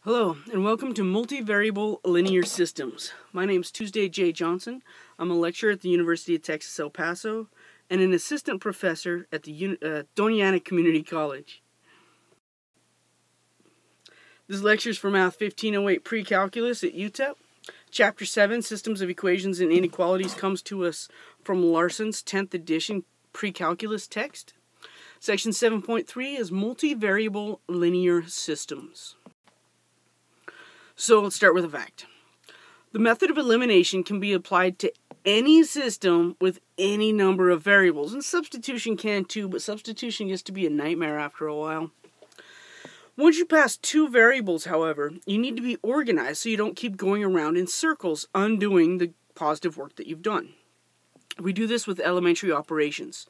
Hello, and welcome to Multivariable Linear Systems. My name is Tuesday J. Johnson. I'm a lecturer at the University of Texas, El Paso, and an assistant professor at the Doña Ana Community College. This lecture is for Math 1508 Pre-Calculus at UTEP. Chapter 7, Systems of Equations and Inequalities, comes to us from Larson's 10th edition Pre-Calculus text. Section 7.3 is Multivariable Linear Systems. So let's start with a fact. The method of elimination can be applied to any system with any number of variables, and substitution can too, but substitution gets to be a nightmare after a while. Once you pass two variables, however, you need to be organized so you don't keep going around in circles, undoing the positive work that you've done. We do this with elementary operations.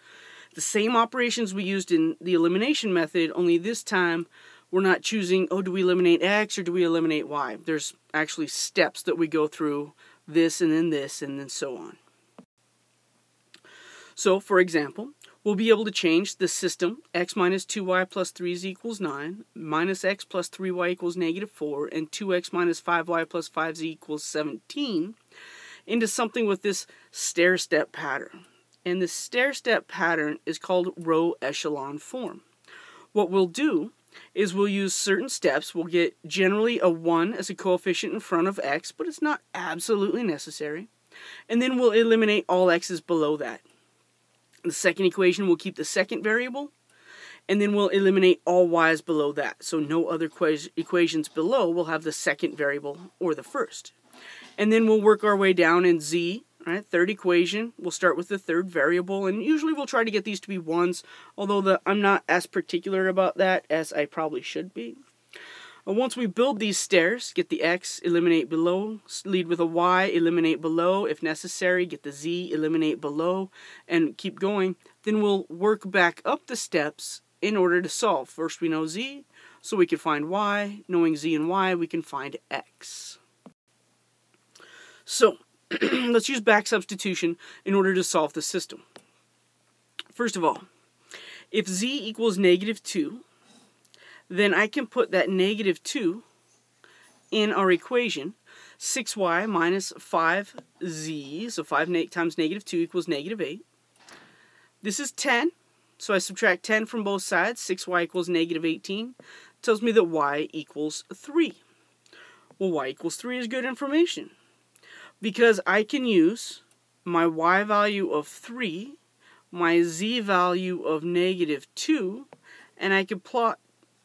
The same operations we used in the elimination method, only this time we're not choosing, oh, do we eliminate X or do we eliminate Y? There's actually steps that we go through, this and then so on. So, for example, we'll be able to change the system X minus 2Y plus 3 is equals 9, minus X plus 3Y equals negative 4, and 2X minus 5Y plus 5Z equals 17 into something with this stair-step pattern. And this stair-step pattern is called row echelon form. What we'll do is we'll use certain steps. We'll get generally a 1 as a coefficient in front of X, but it's not absolutely necessary. And then we'll eliminate all X's below that. The second equation will keep the second variable, and then we'll eliminate all Y's below that. So no other equations below will have the second variable or the first. And then we'll work our way down in Z. Right, third equation, we'll start with the third variable, and usually we'll try to get these to be ones, although I'm not as particular about that as I probably should be. Once we build these stairs, get the X, eliminate below, lead with a Y, eliminate below, if necessary, get the Z, eliminate below, and keep going, then we'll work back up the steps in order to solve. First we know Z, so we can find Y. Knowing Z and Y, we can find X. So, let's use back substitution in order to solve the system. First of all, if Z equals negative 2, then I can put that negative 2 in our equation. 6y minus 5z, so 5 times negative 2 equals negative 8. This is 10, so I subtract 10 from both sides. 6y equals negative 18. Tells me that y equals 3. Well, y equals 3 is good information, because I can use my y value of 3, my z value of negative 2, and I can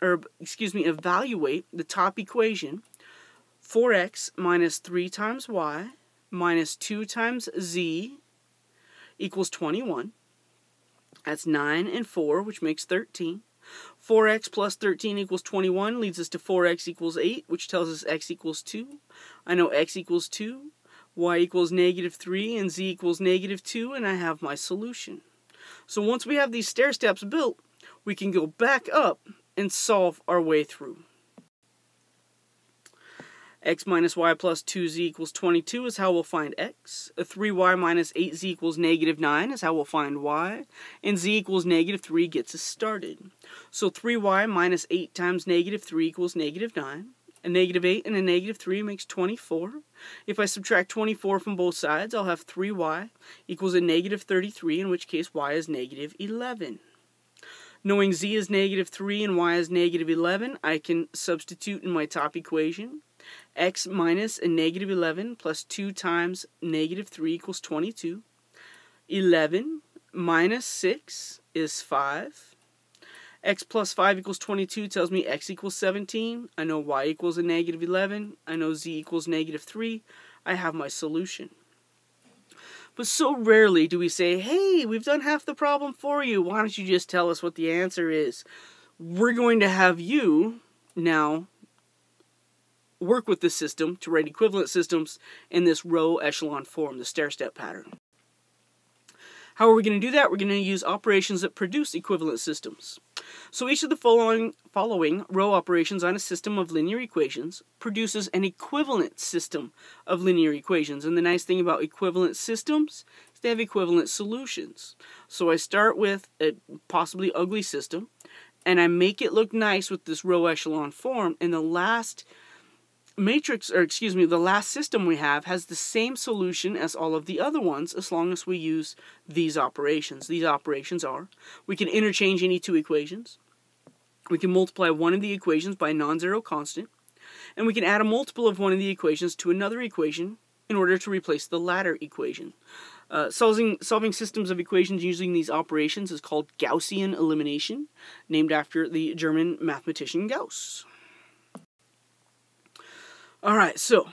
evaluate the top equation. 4x minus 3 times y minus 2 times z equals 21. That's 9 and 4, which makes 13. 4x plus 13 equals 21 leads us to 4x equals 8, which tells us x equals 2. I know x equals 2. Y equals negative 3 and Z equals negative 2, and I have my solution. So once we have these stair steps built, we can go back up and solve our way through. X minus Y plus 2Z equals 22 is how we'll find X. 3Y minus 8Z equals negative 9 is how we'll find Y. And Z equals negative 3 gets us started. So 3Y minus 8 times negative 3 equals negative 9. A negative 8 and a negative 3 makes 24. If I subtract 24 from both sides, I'll have 3y equals a negative 33, in which case y is negative 11. Knowing z is negative 3 and y is negative 11, I can substitute in my top equation. X minus a negative 11 plus 2 times negative 3 equals 22. 11 minus 6 is 5. X plus 5 equals 22 tells me x equals 17. I know y equals a negative 11. I know z equals negative 3. I have my solution. But so rarely do we say, hey, we've done half the problem for you. Why don't you just tell us what the answer is? We're going to have you now work with the system to write equivalent systems in this row echelon form, the stair-step pattern. How are we going to do that? We're going to use operations that produce equivalent systems. So each of the following row operations on a system of linear equations produces an equivalent system of linear equations. And the nice thing about equivalent systems is they have equivalent solutions. So I start with a possibly ugly system, and I make it look nice with this row echelon form, and the last matrix, or excuse me, the last system we have has the same solution as all of the other ones as long as we use these operations. These operations are, we can interchange any two equations, we can multiply one of the equations by a non-zero constant, and we can add a multiple of one of the equations to another equation in order to replace the latter equation. Solving systems of equations using these operations is called Gaussian elimination, named after the German mathematician Gauss. Alright, so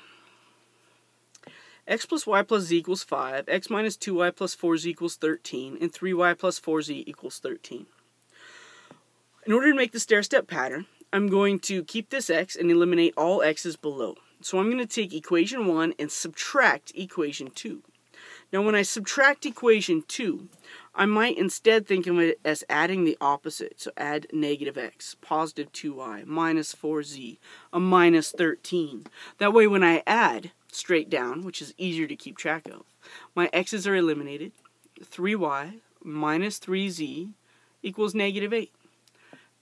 x plus y plus z equals 5, x minus 2y plus 4z equals 13, and 3y plus 4z equals 13. In order to make the stair-step pattern, I'm going to keep this x and eliminate all x's below. So I'm going to take equation 1 and subtract equation 2. Now when I subtract equation 2, I might instead think of it as adding the opposite. So add negative x, positive 2y, minus 4z, a minus 13. That way when I add straight down, which is easier to keep track of, my x's are eliminated. 3y minus 3z equals negative 8.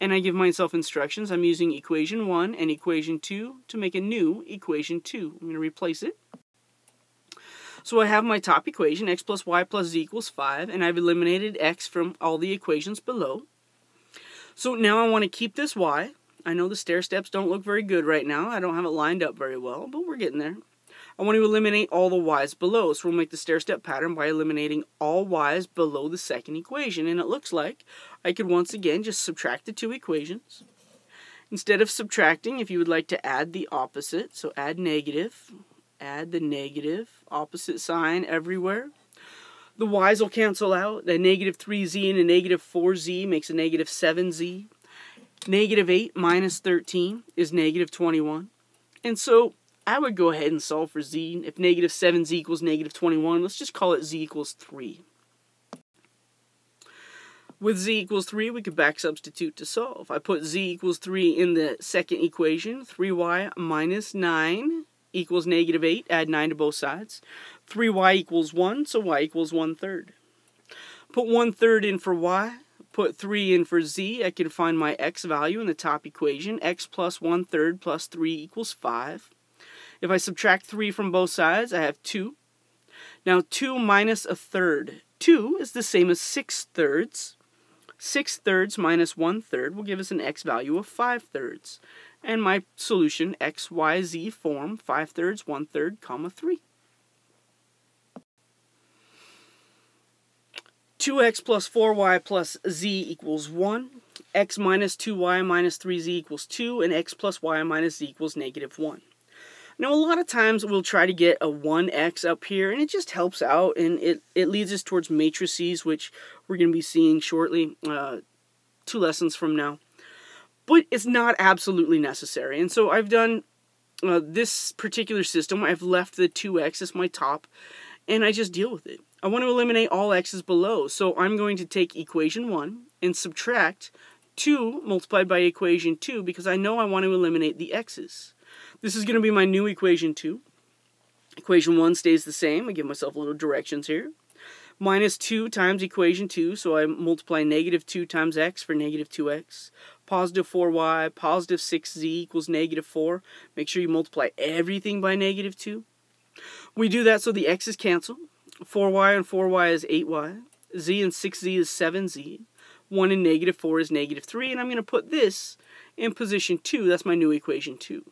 And I give myself instructions. I'm using equation 1 and equation 2 to make a new equation 2. I'm going to replace it. So I have my top equation, x plus y plus z equals 5, and I've eliminated x from all the equations below. So now I want to keep this y. I know the stair steps don't look very good right now. I don't have it lined up very well, but we're getting there. I want to eliminate all the y's below, so we'll make the stair step pattern by eliminating all y's below the second equation. And it looks like I could once again just subtract the two equations. Instead of subtracting, if you would like to add the opposite, so add negative, add the negative, opposite sign everywhere. The y's will cancel out. The negative 3z and a negative 4z makes a negative 7z. Negative 8 minus 13 is negative 21. And so I would go ahead and solve for z. If negative 7z equals negative 21, let's just call it z equals 3. With z equals 3, we could back substitute to solve. I put z equals 3 in the second equation. 3y minus 9 equals negative 8. Add 9 to both sides. 3y equals 1, so y equals 1/3. Put 1/3 in for y. Put 3 in for z. I can find my x value in the top equation. X plus 1/3 plus 3 equals 5. If I subtract 3 from both sides, I have 2. Now 2 minus 1/3. 2 is the same as 6/3. 6/3 minus 1/3 will give us an x value of 5/3. And my solution, x, y, z form, 5/3, 1/3, comma 3. 2x plus 4y plus z equals 1. X minus 2y minus 3z equals 2. And x plus y minus z equals negative 1. Now, a lot of times we'll try to get a 1x up here, and it just helps out, and it leads us towards matrices, which we're going to be seeing shortly, 2 lessons from now. But it's not absolutely necessary, and so I've done this particular system. I've left the 2x as my top, and I just deal with it. I want to eliminate all x's below, so I'm going to take equation 1 and subtract 2 multiplied by equation 2 because I know I want to eliminate the x's. This is going to be my new equation 2. Equation 1 stays the same. I give myself little directions here. Minus 2 times equation 2, so I multiply negative 2 times x for negative 2x. Positive 4y, positive 6z equals negative 4. Make sure you multiply everything by negative 2. We do that so the x's cancel. 4y and 4y is 8y. Z and 6z is 7z. 1 and negative 4 is negative 3. And I'm going to put this in position 2. That's my new equation 2.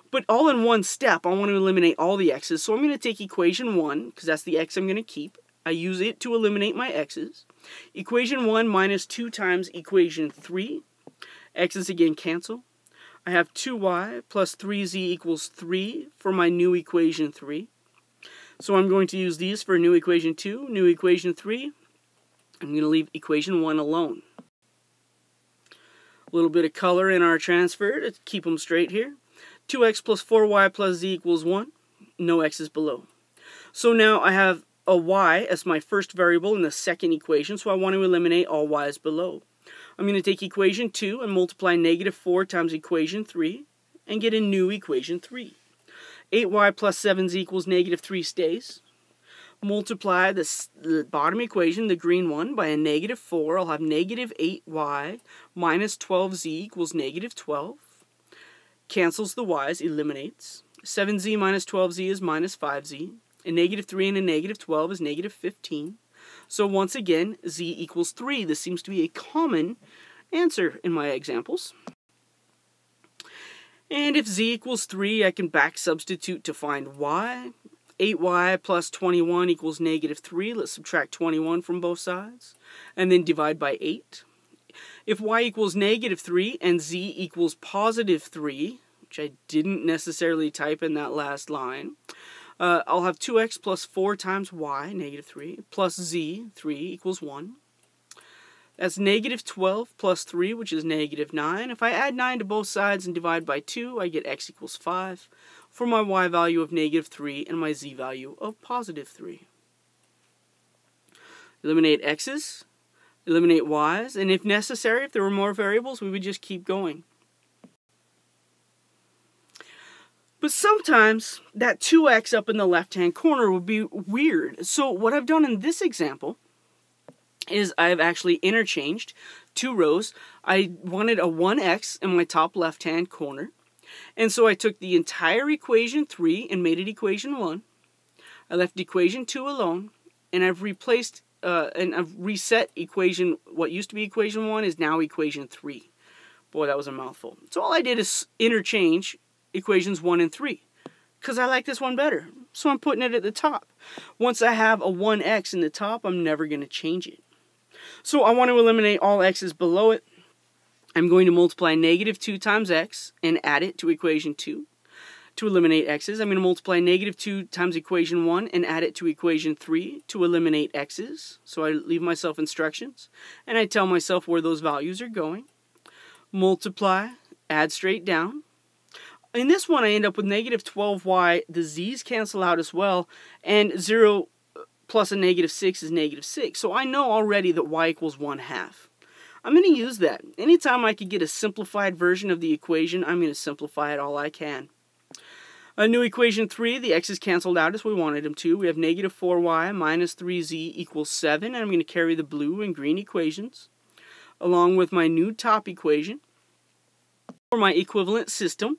But all in one step, I want to eliminate all the x's. So I'm going to take equation 1, because that's the x I'm going to keep. I use it to eliminate my x's. Equation 1 minus 2 times equation 3. X's again cancel. I have 2y plus 3z equals 3 for my new equation 3. So I'm going to use these for new equation 2, new equation 3. I'm going to leave equation 1 alone. A little bit of color in our transfer to keep them straight here. 2x plus 4y plus z equals 1. No x's below. So now I have a y as my first variable in the second equation, so I want to eliminate all y's below. I'm going to take equation 2 and multiply negative 4 times equation 3 and get a new equation 3. 8y plus 7z equals negative 3 stays. Multiply the bottom equation, the green one, by a negative 4. I'll have negative 8y minus 12z equals negative 12. cancels the y's, eliminates. 7z minus 12z is minus 5z. A negative 3 and a negative 12 is negative 15. So once again, z equals 3. This seems to be a common answer in my examples. And if z equals 3, I can back substitute to find y. 8y plus 21 equals negative 3. Let's subtract 21 from both sides. And then divide by 8. If y equals negative 3 and z equals positive 3, which I didn't necessarily type in that last line, I'll have 2x plus 4 times y, negative 3, plus z, 3 equals 1. That's negative 12 plus 3, which is negative 9. If I add 9 to both sides and divide by 2, I get x equals 5 for my y value of negative 3 and my z value of positive 3. Eliminate x's, eliminate y's, and if necessary, if there were more variables, we would just keep going. But sometimes that 2x up in the left-hand corner would be weird. So what I've done in this example is I've actually interchanged two rows. I wanted a 1x in my top left-hand corner. And so I took the entire equation 3 and made it equation 1. I left equation 2 alone. And I've replaced, and I've reset equation, what used to be equation 1 is now equation 3. Boy, that was a mouthful. So all I did is interchange equations 1 and 3, because I like this one better. So I'm putting it at the top. Once I have a 1x in the top, I'm never going to change it. So I want to eliminate all x's below it. I'm going to multiply negative 2 times x and add it to equation 2. To eliminate x's, I'm going to multiply negative 2 times equation 1 and add it to equation 3 to eliminate x's. So I leave myself instructions, and I tell myself where those values are going. Multiply, add straight down. In this one, I end up with negative 12y. The z's cancel out as well, and 0 plus a negative 6 is negative 6. So I know already that y equals 1/2. I'm going to use that. Anytime I could get a simplified version of the equation, I'm going to simplify it all I can. A new equation 3, the x's canceled out as we wanted them to. We have negative 4y minus 3z equals 7, and I'm going to carry the blue and green equations along with my new top equation for my equivalent system.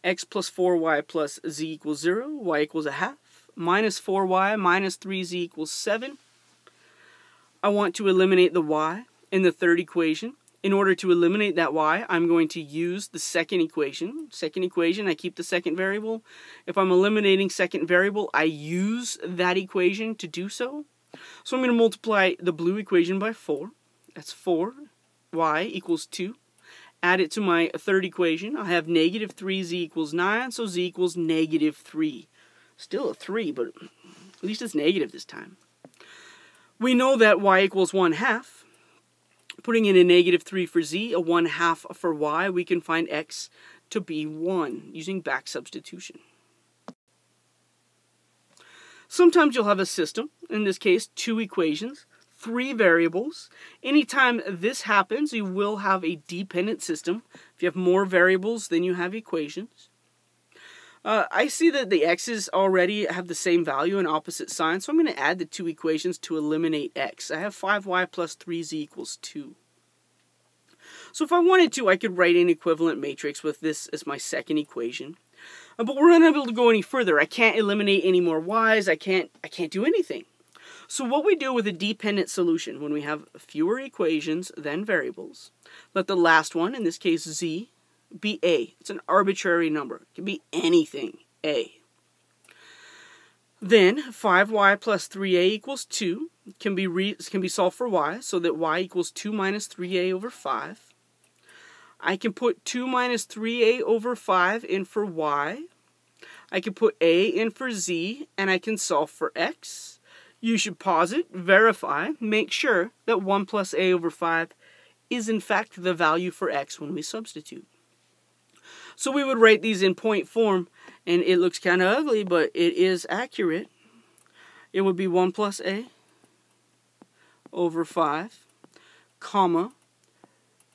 X plus 4y plus z equals 0, y equals 1/2, minus 4y minus 3z equals 7. I want to eliminate the y in the third equation. In order to eliminate that y, I'm going to use the second equation. Second equation, I keep the second variable. If I'm eliminating second variable, I use that equation to do so. So I'm going to multiply the blue equation by 4. That's 4y equals 2. Add it to my third equation. I have negative 3z equals 9, so z equals negative 3. Still a 3, but at least it's negative this time. We know that y equals 1/2. Putting in a negative 3 for z, a 1/2 for y, we can find x to be 1 using back substitution. Sometimes you'll have a system, in this case 2 equations, 3 variables. Anytime this happens, you will have a dependent system. If you have more variables, then you have equations. I see that the x's already have the same value and opposite signs, so I'm going to add the 2 equations to eliminate x. I have 5y plus 3z equals 2. So if I wanted to, I could write an equivalent matrix with this as my second equation. But we're unable to go any further. I can't eliminate any more y's. I can't do anything. So what we do with a dependent solution, when we have fewer equations than variables, let the last one, in this case z, be a. It's an arbitrary number. It can be anything, a. Then 5y plus 3a equals 2 can be solved for y, so that y equals 2 minus 3a over 5. I can put 2 minus 3a over 5 in for y. I can put a in for z, and I can solve for x. You should pause it, verify, make sure that 1 plus a over 5 is in fact the value for x when we substitute. So we would write these in point form, and it looks kind of ugly, but it is accurate. It would be 1 plus a over 5, comma,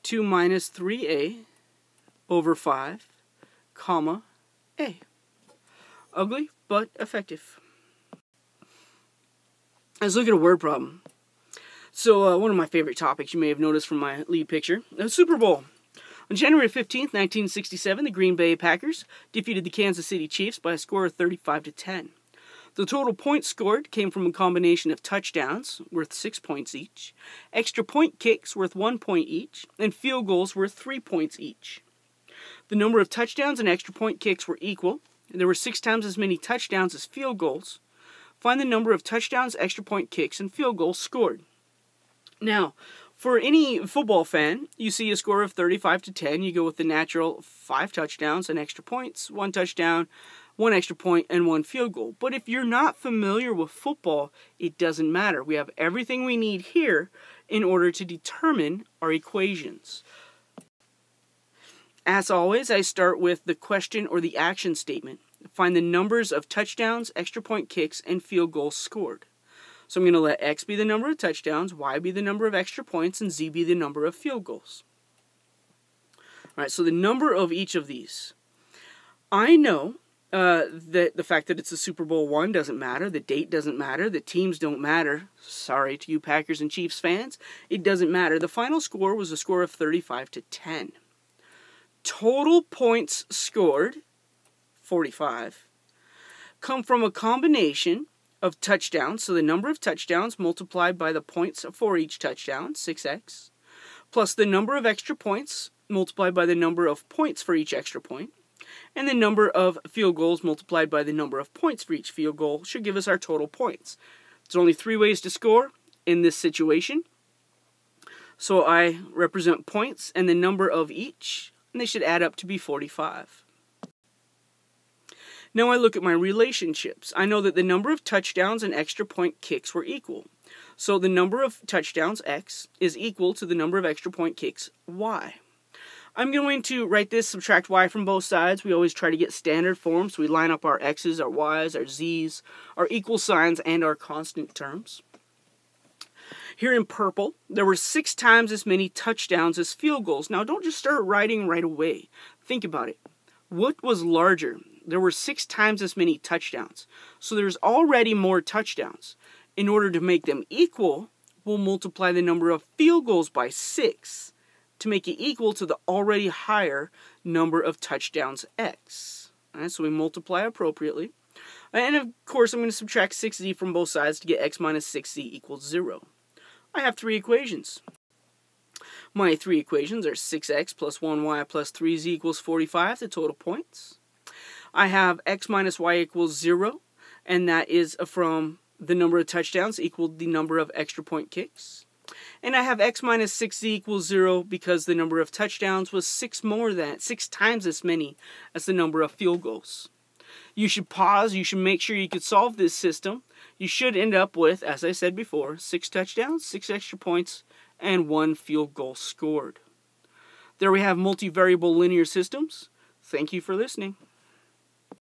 2 minus 3a over 5, comma, a. Ugly, but effective. Let's look at a word problem. So one of my favorite topics you may have noticed from my lead picture, the Super Bowl. On January 15th, 1967, the Green Bay Packers defeated the Kansas City Chiefs by a score of 35-10. The total points scored came from a combination of touchdowns, worth 6 points each, extra point kicks, worth 1 point each, and field goals, worth 3 points each. The number of touchdowns and extra point kicks were equal, and there were 6 times as many touchdowns as field goals. Find the number of touchdowns, extra point kicks, and field goals scored. Now, for any football fan, you see a score of 35-10, you go with the natural 5 touchdowns and extra points, 1 touchdown, 1 extra point, and 1 field goal. But if you're not familiar with football, it doesn't matter. We have everything we need here in order to determine our equations. As always, I start with the question or the action statement. Find the numbers of touchdowns, extra point kicks, and field goals scored. So I'm going to let X be the number of touchdowns, Y be the number of extra points, and Z be the number of field goals. Alright, so the number of each of these. I know that the fact that it's a Super Bowl I doesn't matter, the date doesn't matter, the teams don't matter. Sorry to you Packers and Chiefs fans, it doesn't matter. The final score was a score of 35-10. Total points scored, 45, come from a combination of touchdowns, so the number of touchdowns multiplied by the points for each touchdown, 6x, plus the number of extra points multiplied by the number of points for each extra point, and the number of field goals multiplied by the number of points for each field goal should give us our total points. There's only 3 ways to score in this situation. So I represent points and the number of each, and they should add up to be 45. Now I look at my relationships. I know that the number of touchdowns and extra point kicks were equal. So the number of touchdowns, X, is equal to the number of extra point kicks, Y. I'm going to write this, subtract Y from both sides. We always try to get standard forms, so we line up our X's, our Y's, our Z's, our equal signs, and our constant terms. Here in purple, there were 6 times as many touchdowns as field goals. Now don't just start writing right away. Think about it. What was larger? There were 6 times as many touchdowns. So there's already more touchdowns. In order to make them equal, we'll multiply the number of field goals by 6 to make it equal to the already higher number of touchdowns, X. Alright, so we multiply appropriately. And of course, I'm going to subtract 6z from both sides to get x minus 6z equals 0. I have 3 equations. My 3 equations are 6x plus 1y plus 3z equals 45, the total points. I have x minus y equals 0, and that is from the number of touchdowns equaled the number of extra point kicks. And I have x minus 6z equals 0 because the number of touchdowns was 6 times as many as the number of field goals. You should pause, you should make sure you can solve this system. You should end up with, as I said before, 6 touchdowns, 6 extra points, and 1 field goal scored. There we have multivariable linear systems. Thank you for listening.